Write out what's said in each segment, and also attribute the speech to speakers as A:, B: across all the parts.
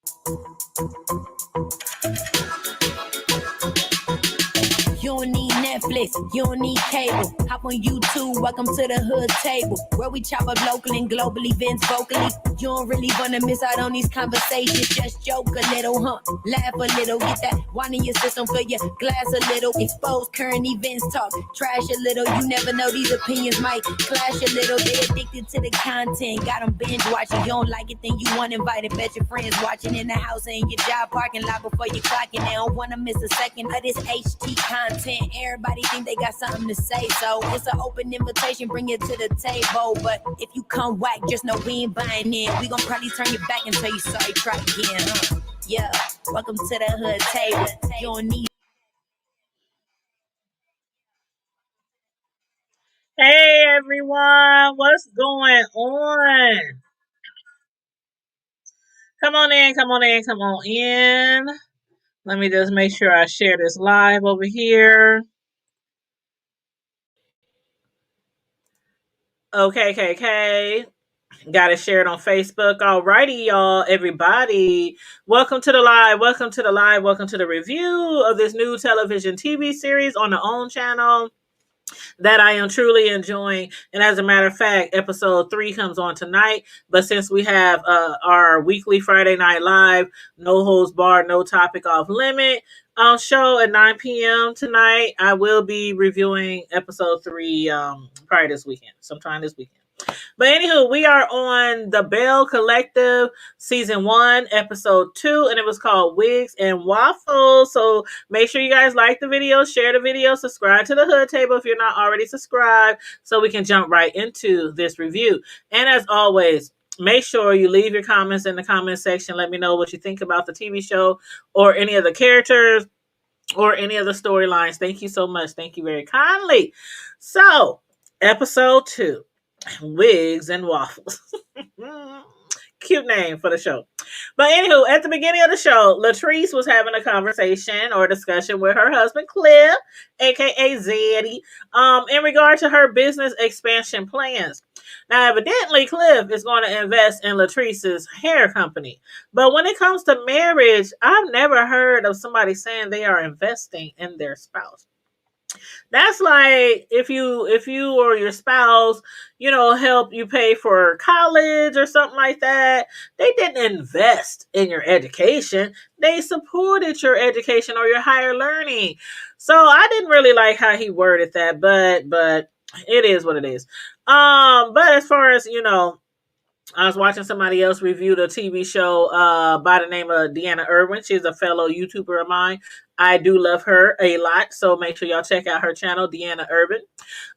A: You don't need Netflix, you don't need cable. Hop on YouTube, welcome to the hood table, where we chop up local and global events vocally. You don't really wanna miss out on these conversations. Just joke a little, laugh a little, get that wine in your system, fill your glass a little. Expose current events, talk trash a little. You never know, these opinions might clash a little. They addicted to the content, got them binge watching. You don't like it, then you want invited. Bet your friends watching in the house and in your job parking lot before you clocking. They don't wanna miss a second of this HT content. Everybody think they got something to say, so it's an open invitation, bring it to the table. But if you come whack, just know we ain't buying in. We gon' probably turn you back and tell you sorry, try again, Yeah, welcome to the hood table. You don't need.
B: Hey everyone, what's going on? Come on in, come on in, come on in. Let me just make sure I share this live over here. Okay. Gotta share it on Facebook. Alrighty, y'all, everybody. Welcome to the live, welcome to the live, welcome to the review of this new television TV series on the OWN channel that I am truly enjoying. And as a matter of fact, episode 3 comes on tonight. But since we have our weekly Friday Night Live, no holds barred, no topic off limit show at 9 p.m. tonight, I will be reviewing episode 3 probably this weekend, sometime this weekend. But anywho, we are on the Belle Collective season 1, episode 2, and it was called Wigs and Waffles. So make sure you guys like the video, share the video, subscribe to the Hood Table if you're not already subscribed, so we can jump right into this review. And as always, make sure you leave your comments in the comment section. Let me know what you think about the TV show or any of the characters or any of the storylines. Thank you so much. Thank you very kindly. So, episode 2. Wigs and Waffles. Cute name for the show. But anywho, at the beginning of the show, Latrice was having a conversation or discussion with her husband, Cliff, aka Zeddy, in regard to her business expansion plans. Now, evidently, Cliff is going to invest in Latrice's hair company. But when it comes to marriage, I've never heard of somebody saying they are investing in their spouse. That's like if you or your spouse, help you pay for college or something like that. They didn't invest in your education. They supported your education or your higher learning. So I didn't really like how he worded that, but it is what it is. But as far as, I was watching somebody else review the TV show by the name of Deanna Irwin. She's a fellow YouTuber of mine. I do love her a lot, so make sure y'all check out her channel, Deanna Irwin.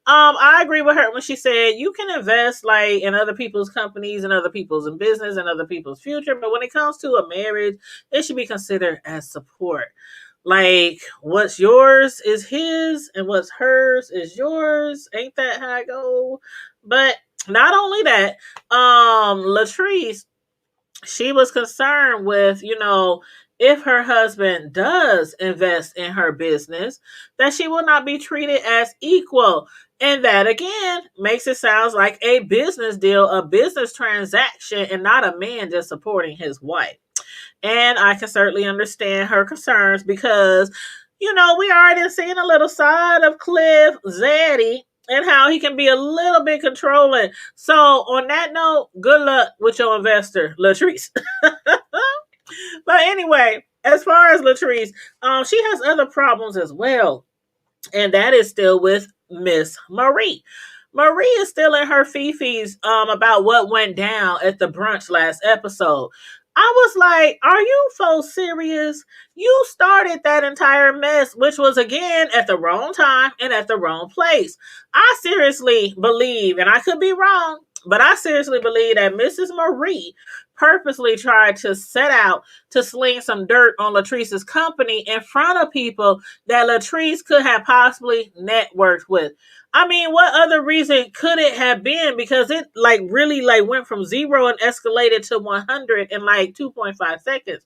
B: I agree with her when she said you can invest like in other people's companies and other people's in business and other people's future, but when it comes to a marriage, it should be considered as support. Like what's yours is his and what's hers is yours. Ain't that how I go? But not only that, Latrice, she was concerned with, if her husband does invest in her business, that she will not be treated as equal. And that again makes it sound like a business deal, a business transaction, and not a man just supporting his wife. And I can certainly understand her concerns because, we already seen a little side of Cliff Zaddy and how he can be a little bit controlling. So on that note, good luck with your investor, Latrice. But anyway, as far as Latrice, she has other problems as well. And that is still with Miss Marie. Marie is still in her fifis about what went down at the brunch last episode. I was like, are you folks serious? You started that entire mess, which was again at the wrong time and at the wrong place. I seriously believe, and I could be wrong, but I seriously believe that Mrs. Marie purposely tried to set out to sling some dirt on Latrice's company in front of people that Latrice could have possibly networked with. I mean, what other reason could it have been? Because it really went from 0 and escalated to 100 in 2.5 seconds.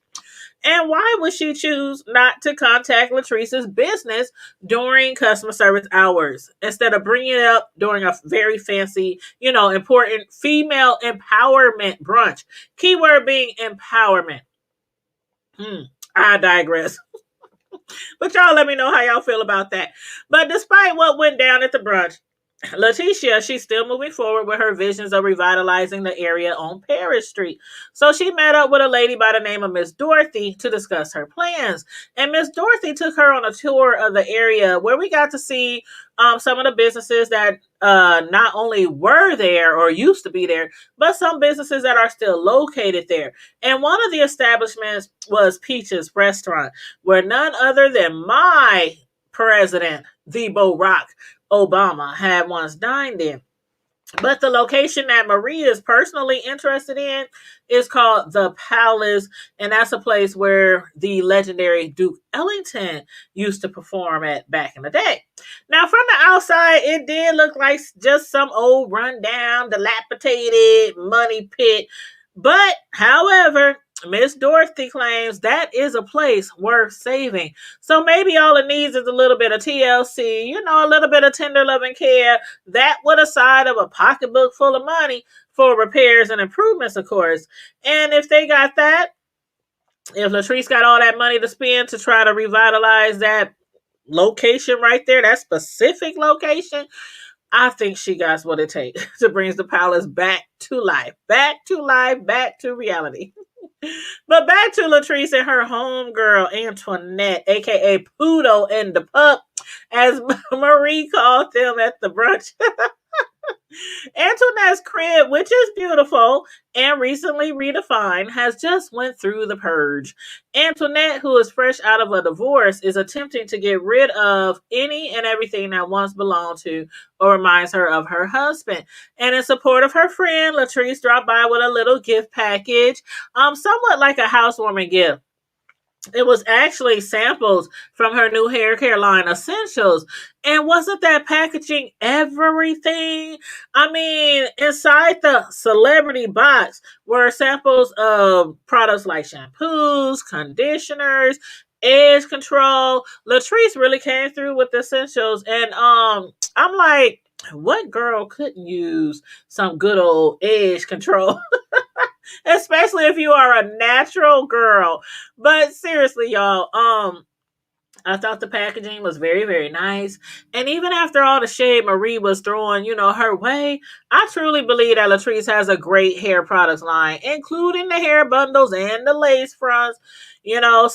B: And why would she choose not to contact Latrice's business during customer service hours instead of bringing it up during a very fancy, important female empowerment brunch? Keyword being empowerment. I digress. But y'all let me know how y'all feel about that. But despite what went down at the brunch, Letitia, she's still moving forward with her visions of revitalizing the area on Paris Street. So she met up with a lady by the name of Miss Dorothy to discuss her plans. And Miss Dorothy took her on a tour of the area where we got to see some of the businesses that not only were there or used to be there, but some businesses that are still located there. And one of the establishments was Peach's Restaurant, where none other than my president, the Barack Obama, had once dined in. But the location that Marie is personally interested in is called the Palace, and that's a place where the legendary Duke Ellington used to perform at back in the day. Now, from the outside, it did look like just some old rundown, dilapidated money pit. But, however, Miss Dorothy claims that is a place worth saving. So maybe all it needs is a little bit of TLC, a little bit of tender loving care, that with a side of a pocketbook full of money for repairs and improvements, of course. And if they got that, if Latrice got all that money to spend to try to revitalize that location right there, that specific location, I think she got what it takes to bring the palace back to life, back to reality. But back to Latrice and her homegirl, Antoinette, aka Poodle and the Pup, as Marie called them at the brunch. Antoinette's crib, which is beautiful and recently redefined, has just went through the purge. Antoinette, who is fresh out of a divorce, is attempting to get rid of any and everything that once belonged to or reminds her of her husband. And in support of her friend, Latrice dropped by with a little gift package, somewhat like a housewarming gift. It was actually samples from her new hair care line, Essentials. And wasn't that packaging everything? I mean, inside the celebrity box were samples of products like shampoos, conditioners, edge control. Latrice really came through with the Essentials. And I'm like, what girl couldn't use some good old edge control? Especially if you are a natural girl. But seriously, y'all, I thought the packaging was very, very nice. And even after all the shade Marie was throwing, her way, I truly believe that Latrice has a great hair products line, including the hair bundles and the lace fronts.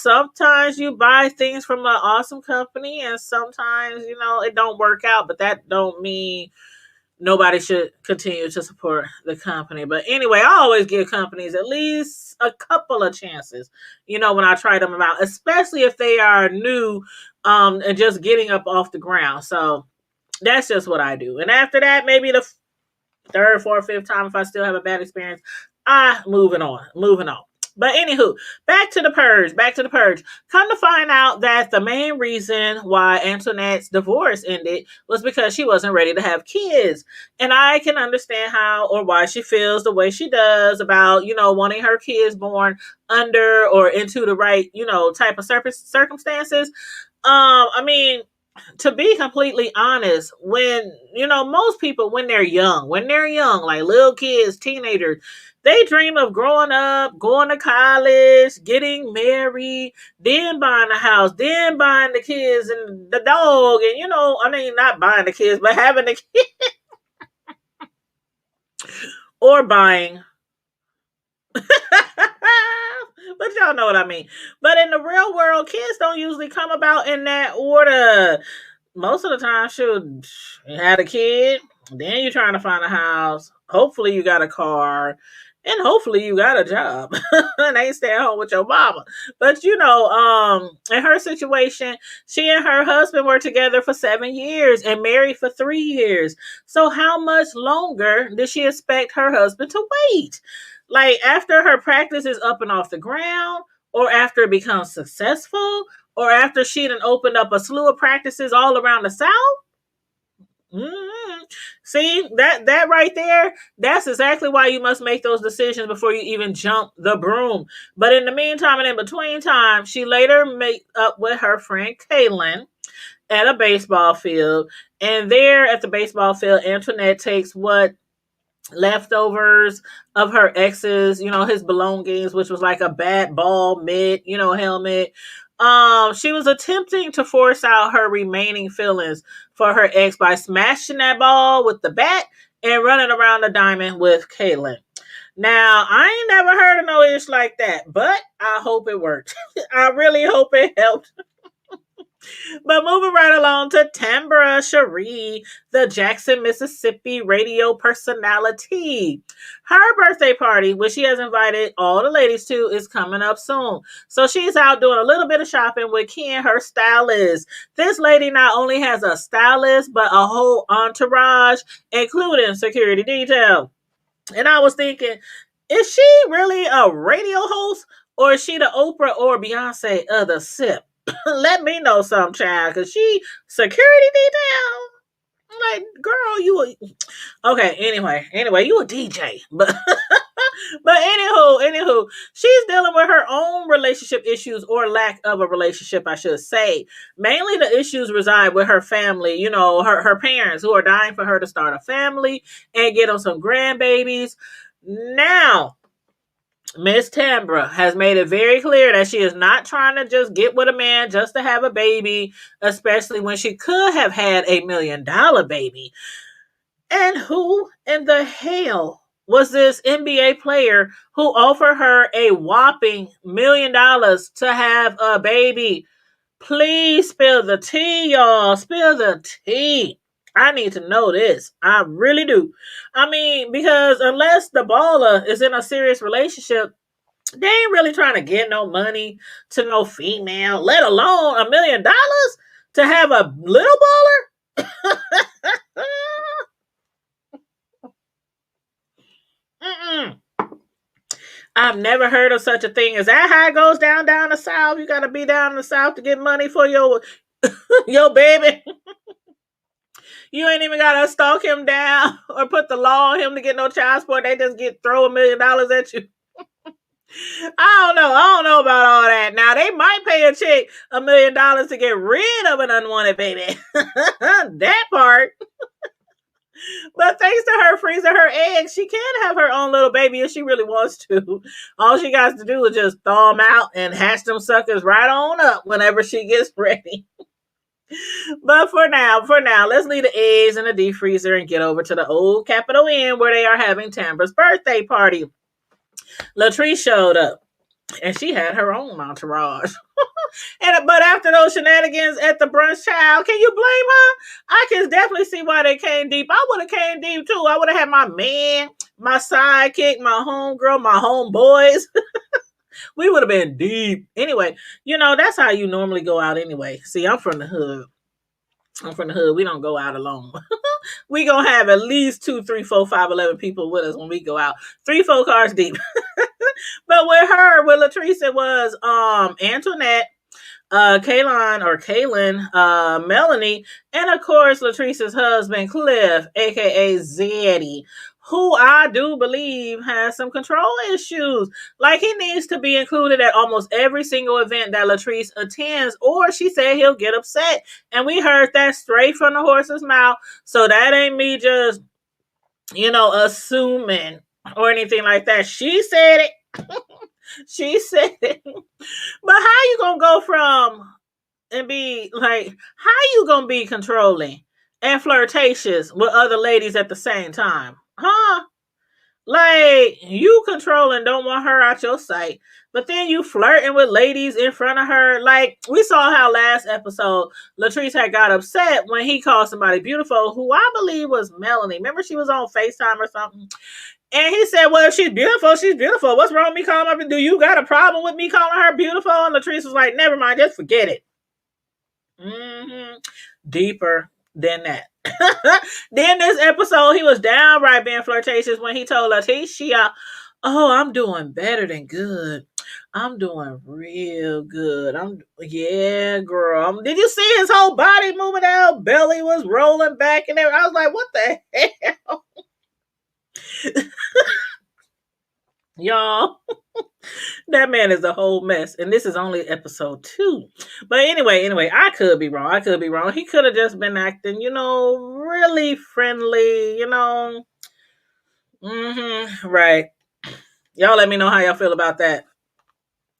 B: Sometimes you buy things from an awesome company and sometimes, it don't work out, but that don't mean nobody should continue to support the company. But anyway, I always give companies at least a couple of chances, when I try them out, especially if they are new and just getting up off the ground. So that's just what I do. And after that, maybe the third, fourth, fifth time, if I still have a bad experience, moving on. But anywho, back to the purge. Come to find out that the main reason why Antoinette's divorce ended was because she wasn't ready to have kids. And I can understand how or why she feels the way she does about, wanting her kids born under or into the right, type of circumstances. I mean, to be completely honest, when, most people, when they're young, like little kids, teenagers, they dream of growing up, going to college, getting married, then buying a house, then buying the kids and the dog. And, not buying the kids, but having the kids or buying. But y'all know what I mean. But in the real world, kids don't usually come about in that order. Most of the time, you had a kid, then you're trying to find a house. Hopefully you got a car. And hopefully you got a job and ain't staying home with your mama. But in her situation, she and her husband were together for 7 years and married for 3 years. So how much longer does she expect her husband to wait? Like after her practice is up and off the ground, or after it becomes successful, or after she done opened up a slew of practices all around the South? Mm-hmm. See, that right there, that's exactly why you must make those decisions before you even jump the broom. But in the meantime and in between time, she later met up with her friend Kaylin at a baseball field. And there at the baseball field, Antoinette takes what leftovers of her exes, his belongings, which was like a bat ball mitt, helmet. She was attempting to force out her remaining feelings for her ex by smashing that ball with the bat and running around the diamond with Caitlyn. Now, I ain't never heard of no ish like that, but I hope it worked. I really hope it helped. But moving right along to Tambra Cherie, the Jackson, Mississippi radio personality. Her birthday party, which she has invited all the ladies to, is coming up soon. So she's out doing a little bit of shopping with Ken, her stylist. This lady not only has a stylist, but a whole entourage, including security detail. And I was thinking, is she really a radio host, or is she the Oprah or Beyonce of the SIP? Let me know some, child, because she security detail. Like, girl, okay. Anyway, you a DJ, but anywho, she's dealing with her own relationship issues, or lack of a relationship, I should say. Mainly, the issues reside with her family. Her parents, who are dying for her to start a family and get on some grandbabies. Now, Miss Tambra has made it very clear that she is not trying to just get with a man just to have a baby, especially when she could have had $1 million baby. And who in the hell was this NBA player who offered her a whopping $1 million to have a baby? Please spill the tea, y'all. Spill the tea. I need to know this. I really do. I mean, because unless the baller is in a serious relationship, they ain't really trying to get no money to no female, let alone $1 million to have a little baller. Mm-mm. I've never heard of such a thing. Is that how it goes down the South? You got to be down in the South to get money for your baby. You ain't even got to stalk him down or put the law on him to get no child support. They just throw $1 million at you. I don't know about all that. Now, they might pay a chick $1 million to get rid of an unwanted baby. That part. But thanks to her freezing her eggs, she can have her own little baby if she really wants to. All she got to do is just thaw them out and hatch them suckers right on up whenever she gets ready. But for now, let's leave the eggs in the deep freezer and get over to the old Capitol Inn, where they are having Tambra's birthday party. Latrice showed up, and she had her own entourage. But after those shenanigans at the brunch, child, can you blame her? I can definitely see why they came deep. I would have came deep too. I would have had my man, my sidekick, my homegirl, my homeboys. We would have been deep. Anyway, that's how you normally go out anyway. See, I'm from the hood. We don't go out alone. We gonna have at least 2, 3, 4, 5, 11 people with us when we go out. 3, 4 cars deep. But with Latrice, it was Antoinette, Kaylin, Melanie, and of course Latrice's husband Cliff, aka Zeddy, who I do believe has some control issues. Like, he needs to be included at almost every single event that Latrice attends, or she said he'll get upset. And we heard that straight from the horse's mouth. So that ain't me just, assuming or anything like that. She said it. She said it. But how you gonna go from and be like, how you gonna be controlling and flirtatious with other ladies at the same time? Huh? Like, you controlling, don't want her out your sight, but then you flirting with ladies in front of her. Like, we saw how last episode Latrice had got upset when he called somebody beautiful, who I believe was Melanie. Remember, she was on FaceTime or something? And he said, well, if she's beautiful, she's beautiful. What's wrong with me calling her? Do you got a problem with me calling her beautiful? And Latrice was like, never mind, just forget it. Deeper than that. Then this episode, he was downright being flirtatious when he told Leticia, oh, I'm doing better than good. I'm doing real good. Yeah, girl. Did you see his whole body moving out? Belly was rolling back and everything. I was like, what the hell? Y'all, that man is a whole mess, and this is only episode 2. But anyway, I could be wrong. He could have just been acting, really friendly, Right. Y'all let me know how y'all feel about that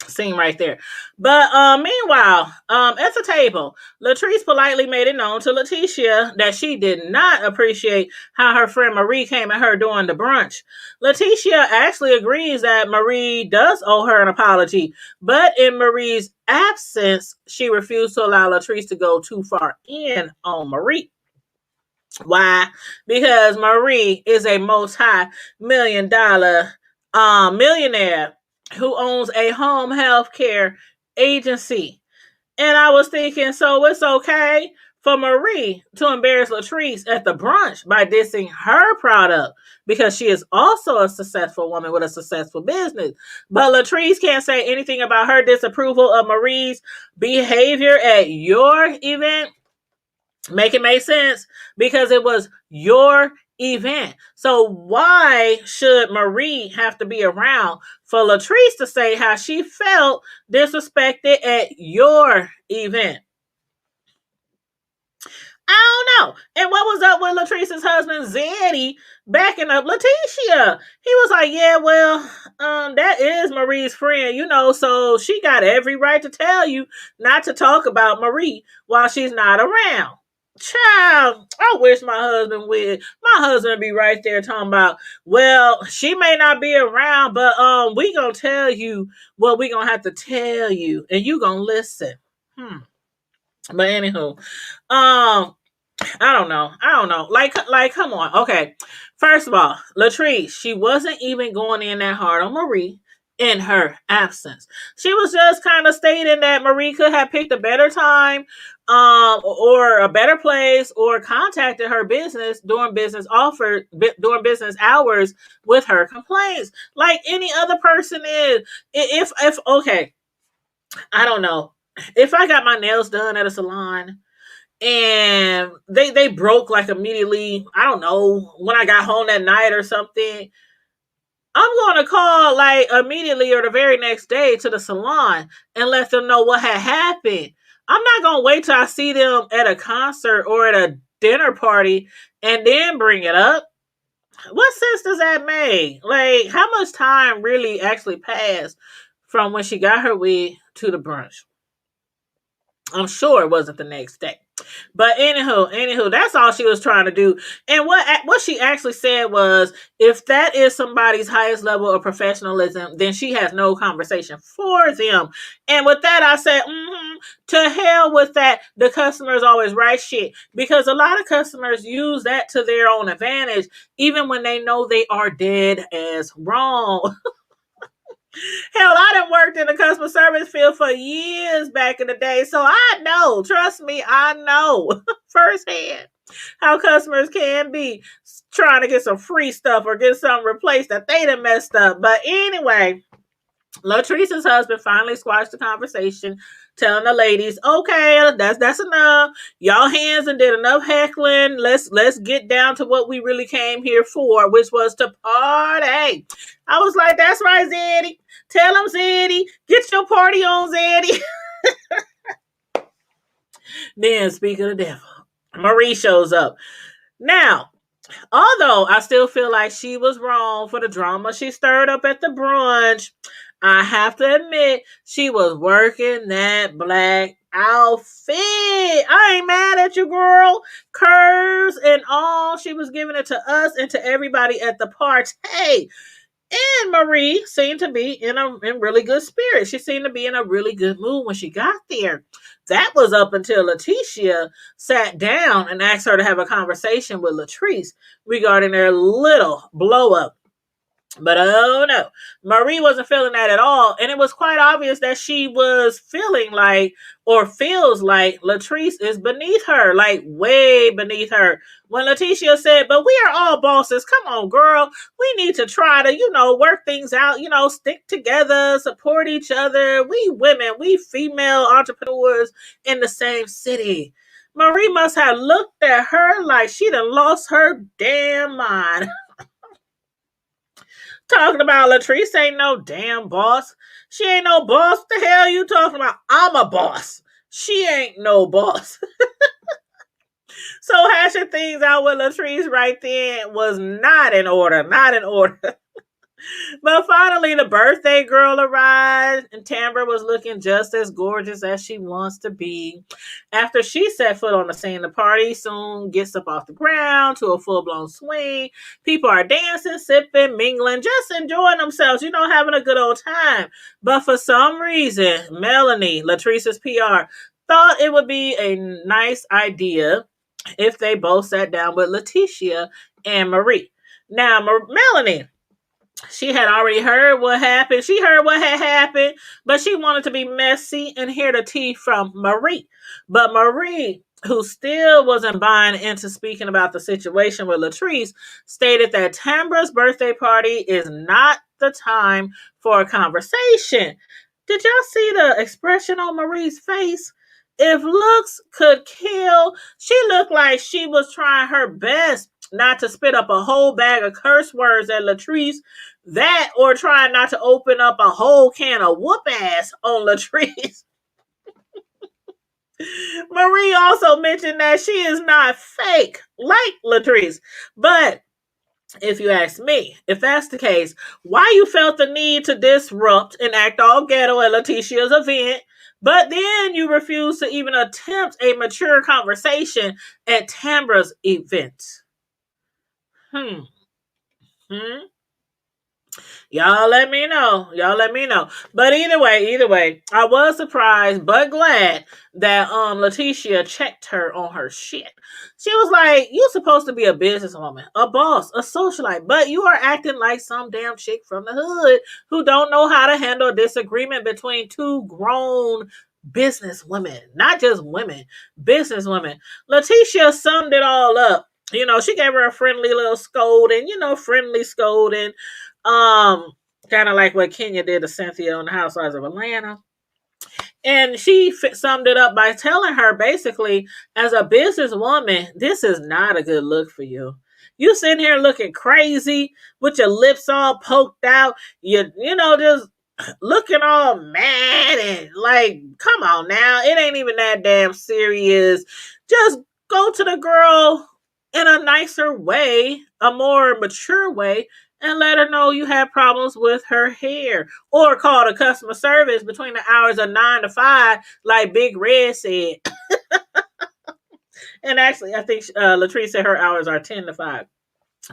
B: scene right there. But meanwhile, at the table, Latrice politely made it known to Letitia that she did not appreciate how her friend Marie came at her during the brunch. Letitia actually agrees that Marie does owe her an apology, but in Marie's absence, she refused to allow Latrice to go too far in on Marie. Why? Because Marie is a multi-million-dollar millionaire who owns a home health care agency. And I was thinking, so it's okay for Marie to embarrass Latrice at the brunch by dissing her product because she is also a successful woman with a successful business. But Latrice can't say anything about her disapproval of Marie's behavior at your event. Make it make sense, because it was your event. So why should Marie have to be around for Latrice to say how she felt disrespected at your event? I don't know. And what was up with Latrice's husband Zeddy backing up Letitia? He was like, yeah, well, that is Marie's friend, so she got every right to tell you not to talk about Marie while she's not around. Child, I wish my husband would. My husband be right there talking about, well, she may not be around, but we gonna tell you what we gonna have to tell you, and you gonna listen. But anywho, I don't know. Like, come on. Okay. First of all, Latrice, she wasn't even going in that hard on Marie in her absence. She was just kind of stating that Marie could have picked a better time, or a better place, or contacted her business during business hours with her complaints, like any other person is. If okay, I don't know. If I got my nails done at a salon and they broke like immediately, I don't know, when I got home that night or something, I'm going to call like immediately or the very next day to the salon and let them know what had happened. I'm not going to wait till I see them at a concert or at a dinner party and then bring it up. What sense does that make? Like, how much time really actually passed from when she got her wig to the brunch? I'm sure it wasn't the next day. But anywho, that's all she was trying to do. And what she actually said was, if that is somebody's highest level of professionalism, then she has no conversation for them. And with that, I said, to hell with that. The customers always right shit, because a lot of customers use that to their own advantage, even when they know they are dead as wrong. Hell, I done worked in the customer service field for years back in the day, so I know, trust me, I know firsthand how customers can be trying to get some free stuff or get something replaced that they done messed up. But anyway, Latrice's husband finally squashed the conversation, telling the ladies, okay, that's enough. Y'all hands and did enough heckling. Let's get down to what we really came here for, which was to party. I was like, that's right, Zeddy. Tell him, Zeddy. Get your party on, Zeddy. Then, speak of the devil, Marie shows up. Now, although I still feel like she was wrong for the drama she stirred up at the brunch, I have to admit, she was working that black outfit. I ain't mad at you, girl. Curves and all. She was giving it to us and to everybody at the party. And Marie seemed to be in really good spirit. She seemed to be in a really good mood when she got there. That was up until Letitia sat down and asked her to have a conversation with Latrice regarding their little blow up. But oh no, Marie wasn't feeling that at all. And it was quite obvious that she was feeling like, or feels like, Latrice is beneath her, like way beneath her. When Letitia said, but we are all bosses. Come on, girl. We need to try to, work things out, stick together, support each other. We women, we female entrepreneurs in the same city. Marie must have looked at her like she done lost her damn mind. Talking about Latrice ain't no damn boss. She ain't no boss. What the hell you talking about? I'm a boss. She ain't no boss. So hashing things out with Latrice right then was not in order. Not in order. But finally, the birthday girl arrived, and Tambra was looking just as gorgeous as she wants to be. After she set foot on the scene, the party soon gets up off the ground to a full blown swing. People are dancing, sipping, mingling, just enjoying themselves, having a good old time. But for some reason, Melanie, Latrice's PR, thought it would be a nice idea if they both sat down with Letitia and Marie. Now, Melanie, she had already heard what happened. She heard what had happened, but she wanted to be messy and hear the tea from Marie. But Marie, who still wasn't buying into speaking about the situation with Latrice, stated that Tambra's birthday party is not the time for a conversation. Did y'all see the expression on Marie's face? If looks could kill, she looked like she was trying her best not to spit up a whole bag of curse words at Latrice, that or trying not to open up a whole can of whoop ass on Latrice. Marie also mentioned that she is not fake like Latrice, but if you ask me, if that's the case, why you felt the need to disrupt and act all ghetto at Letitia's event, but then you refuse to even attempt a mature conversation at Tambra's event? Hmm. Hmm. Y'all let me know. Y'all let me know. But either way, I was surprised but glad that Letitia checked her on her shit. She was like, "You supposed to be a businesswoman, a boss, a socialite, but you are acting like some damn chick from the hood who don't know how to handle a disagreement between two grown business women, not just women, business women." Letitia summed it all up. She gave her a friendly little scolding, friendly scolding. Kind of like what Kenya did to Cynthia on the Housewives of Atlanta. And she summed it up by telling her basically, as a businesswoman, this is not a good look for you. You sitting here looking crazy with your lips all poked out, just looking all mad and like, come on now, it ain't even that damn serious. Just go to the girl in a nicer way, a more mature way, and let her know you have problems with her hair. Or call the customer service between the hours of 9 to 5, like Big Red said. And actually, I think Latrice said her hours are 10 to 5.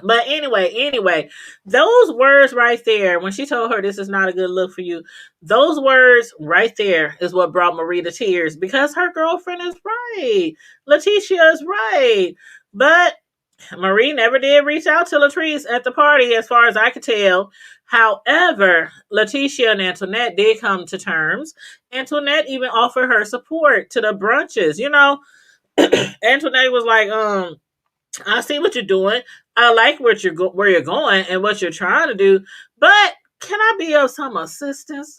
B: But anyway, those words right there, when she told her this is not a good look for you, those words right there is what brought Marie to tears, because her girlfriend is right. Letitia is right. But Marie never did reach out to Latrice at the party, as far as I could tell. However, Letitia and Antoinette did come to terms. Antoinette even offered her support to the brunches. Antoinette was like, I see what you're doing. I like where you're going and what you're trying to do, but can I be of some assistance?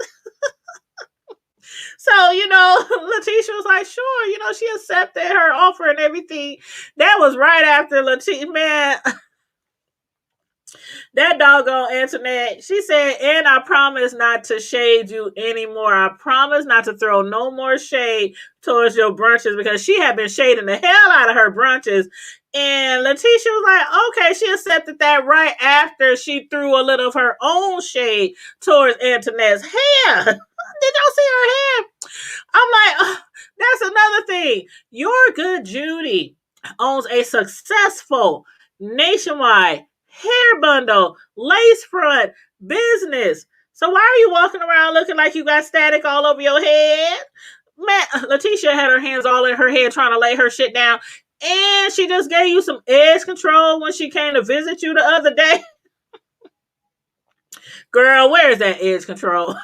B: So, Letitia was like, sure. She accepted her offer and everything. That was right after Letitia, man. That doggone Antoinette, she said, and I promise not to shade you anymore. I promise not to throw no more shade towards your brunches, because she had been shading the hell out of her brunches. And Letitia was like, okay, she accepted that right after she threw a little of her own shade towards Antoinette's hair. Did y'all see her hair? I'm like, that's another thing. Your good Judy owns a successful nationwide hair bundle, lace front business. So why are you walking around looking like you got static all over your head? Man, Letitia had her hands all in her head trying to lay her shit down. And she just gave you some edge control when she came to visit you the other day. Girl, where's that edge control?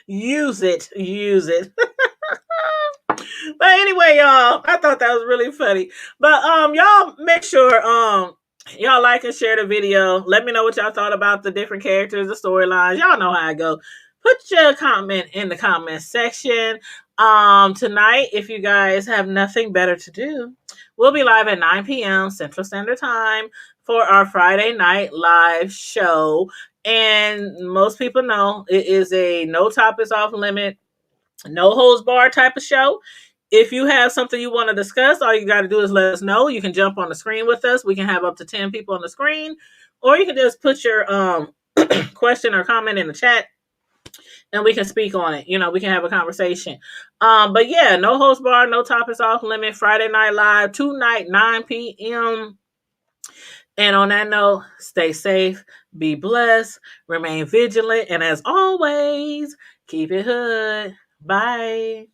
B: Use it. But anyway, y'all, I thought that was really funny. But y'all make sure y'all like and share the video. Let me know what y'all thought about the different characters, the storylines. Y'all know how I go. Put your comment in the comment section. Tonight, if you guys have nothing better to do, we'll be live at 9 p.m. Central Standard Time for our Friday night live show. And most people know it is a no topics off limit, no holds bar type of show. If you have something you want to discuss, all you got to do is let us know. You can jump on the screen with us. We can have up to 10 people on the screen, or you can just put your question or comment in the chat and we can speak on it. We can have a conversation. But yeah, no host bar, no topics off limit. Friday Night Live tonight, 9 p.m. And on that note, stay safe, be blessed, remain vigilant, and as always, keep it hood. Bye.